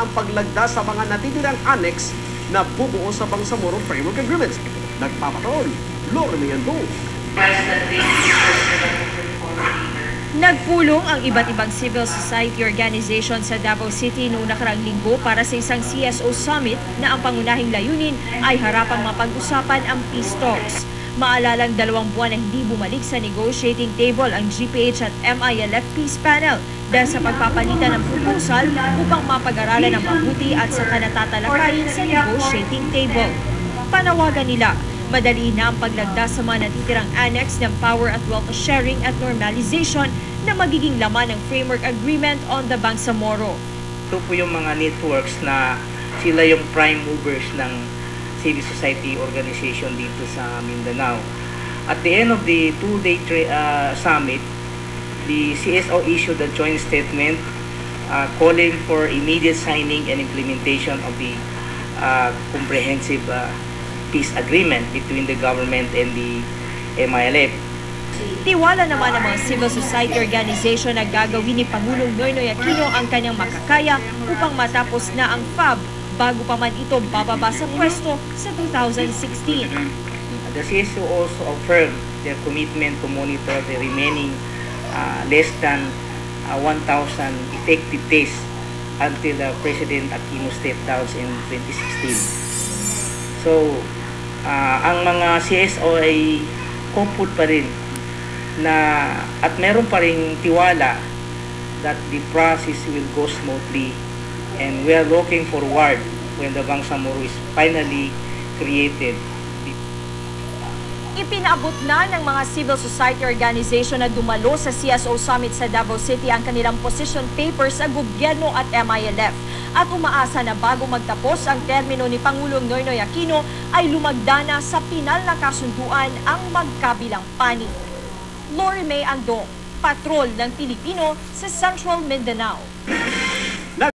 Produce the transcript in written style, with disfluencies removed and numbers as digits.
ang paglagda sa mga natitirang annex na bubuo sa Bangsamoro Framework Agreements. Nagpapatrol, Lore Mayando. Nagpulong ang iba't ibang civil society organization sa Davao City noong nakaraang linggo para sa isang CSO Summit na ang pangunahing layunin ay harapang mapag-usapan ang peace talks. Maalalang 2 buwan na hindi bumalik sa negotiating table ang GPH at MILF Peace Panel dahil sa pagpapalitan ng proposal upang mapag-aralan ng mabuti at saka natatalakayin sa negotiating table. Panawagan nila, madali na ang paglagda sa mga natitirang annex ng power at wealth sharing at normalization na magiging laman ng Framework Agreement on the Bangsamoro. Ito po yung mga networks na sila yung prime movers ng civil society organization dito sa Mindanao. At the end of the 2-day summit, the CSO issued a joint statement calling for immediate signing and implementation of the comprehensive peace agreement between the government and the MILF. Tiwala naman ng mga civil society organization na gagawin ni Pangulong Noynoy Aquino ang kanyang makakaya upang matapos na ang FAB bago pa man ito bababa sa pwesto sa 2016. The CSO also affirmed their commitment to monitor the remaining less than 1,000 effective days until President Aquino stepped down in 2016. So, ang mga CSO ay hopeful pa rin na at meron pa rin tiwala that the process will go smoothly, and we are looking forward when the Bangsamoro is finally created. Ipinaabot na ng mga civil society organization na dumalo sa CSO Summit sa Davao City ang kanilang position papers sa gobyerno at MILF. At umaasa na bago magtapos ang termino ni Pangulong Noynoy Aquino ay lumagda na sa pinal na kasunduan ang magkabilang panig. Lore May Andong, patrol ng Pilipino sa Central Mindanao.